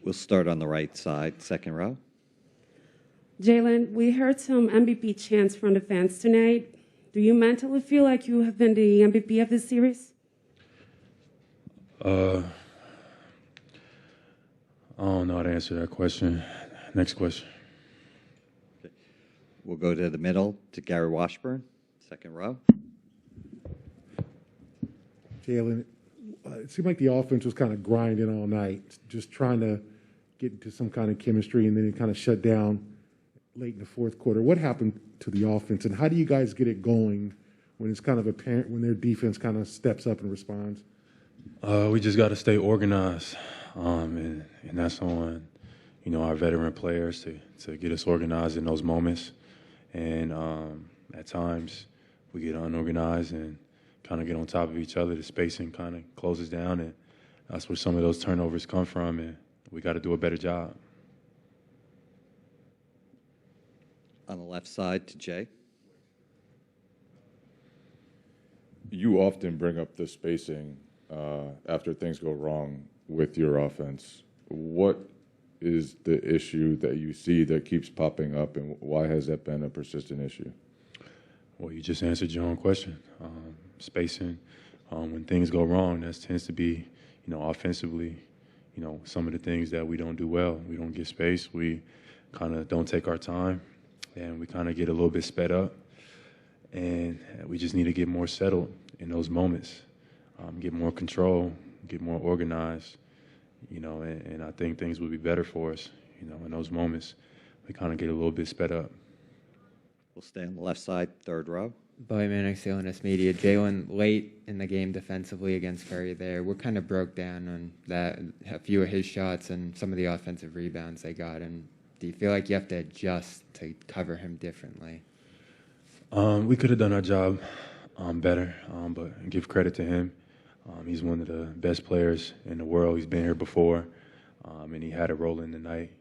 We'll start on the right side, second row. Jaylen, we heard some MVP chants from the fans tonight. Do you mentally feel like you have been the MVP of this series? I don't know how to answer that question. Next question. Okay. We'll go to the middle to Gary Washburn, second row. Jaylen, it seemed like the offense was kind of grinding all night, just trying to get into some kind of chemistry, and then it kind of shut down late in the fourth quarter. What happened to the offense, and how do you guys get it going when it's kind of apparent, when their defense kind of steps up and responds? We just got to stay organized, and that's on, our veteran players to get us organized in those moments. And at times we get unorganized and kind of get on top of each other. The spacing kind of closes down, and that's where some of those turnovers come from, and we got to do a better job. On the left side to Jay. You often bring up the spacing after things go wrong with your offense. What is the issue that you see that keeps popping up, and why has that been a persistent issue? Well, you just answered your own question. Spacing, when things go wrong, that tends to be, offensively, some of the things that we don't do well. We don't get space. We kind of don't take our time, and we kind of get a little bit sped up. And we just need to get more settled in those moments, get more control, get more organized, and I think things will be better for us, in those moments. We kind of get a little bit sped up. We'll stay on the left side, third row. Bowie Manick, CLNS Media. Jaylen, late in the game defensively against Curry there, what kind of broke down on that, a few of his shots and some of the offensive rebounds they got? And do you feel like you have to adjust to cover him differently? We could have done our job better, but give credit to him. He's one of the best players in the world. He's been here before, and he had a role in the night.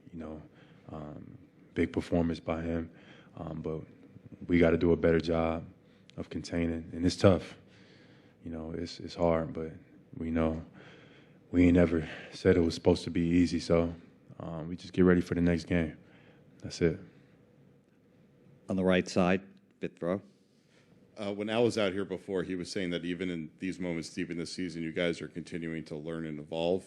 Big performance by him, but we got to do a better job of containing, and it's tough. It's hard, but we know we ain't ever said it was supposed to be easy. So we just get ready for the next game. That's it. On the right side, fifth row. When Al was out here before, he was saying that even in these moments deep in the season, you guys are continuing to learn and evolve.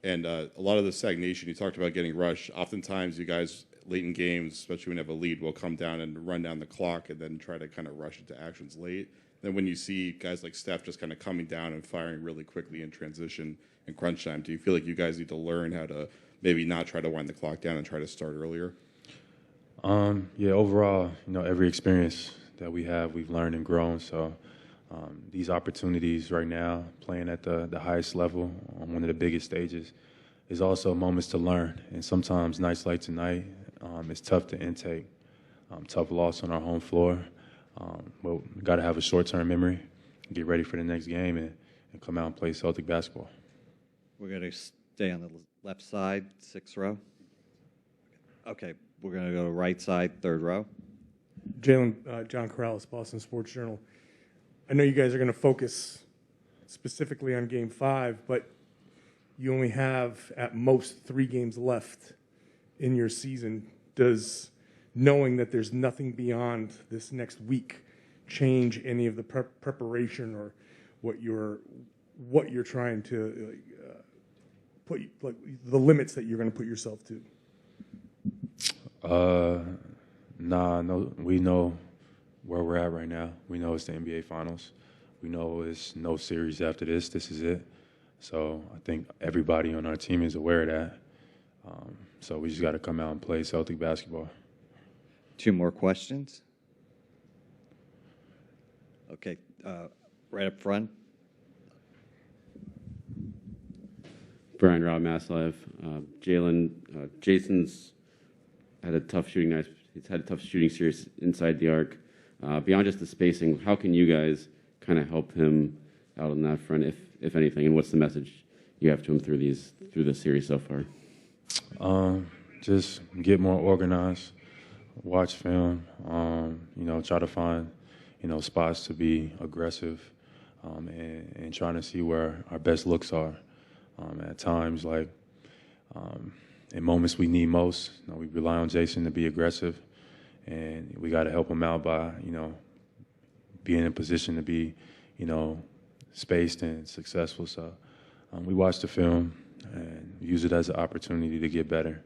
And a lot of the stagnation, you talked about getting rushed. Oftentimes, you guys, late in games, especially when you have a lead, will come down and run down the clock and then try to kind of rush into actions late. Then when you see guys like Steph just kind of coming down and firing really quickly in transition and crunch time, do you feel like you guys need to learn how to maybe not try to wind the clock down and try to start earlier? Yeah, overall, every experience that we have, we've learned and grown. So these opportunities right now, playing at the highest level on one of the biggest stages, is also moments to learn. And sometimes nights like tonight, it's tough to intake. Tough loss on our home floor. But we got to have a short-term memory, get ready for the next game, and come out and play Celtic basketball. We're going to stay on the left side, sixth row. Okay, we're going to go to right side, third row. Jaylen, John Corrales, Boston Sports Journal. I know you guys are going to focus specifically on Game 5, but you only have at most 3 games left in your season. Does knowing that there's nothing beyond this next week change any of the preparation or what you're trying to put, like the limits that you're going to put yourself to? No, we know where we're at right now. We know it's the NBA Finals. We know it's no series after this. This is it. So I think everybody on our team is aware of that. So we just got to come out and play Celtic basketball. 2 more questions. Okay, right up front. Brian Robb, Mass Live. Jaylen, Jason's had a tough shooting night. He's had a tough shooting series inside the arc. Beyond just the spacing, how can you guys kind of help him out on that front, if anything? And what's the message you have to him through this series so far? Just get more organized, watch film, try to find, spots to be aggressive, and trying to see where our best looks are. At times, in moments we need most, we rely on Jason to be aggressive, and we got to help him out by, being in a position to be, spaced and successful. So we watch the film and use it as an opportunity to get better,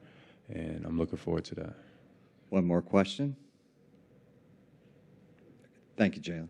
and I'm looking forward to that. One more question. Thank you, Jaylen.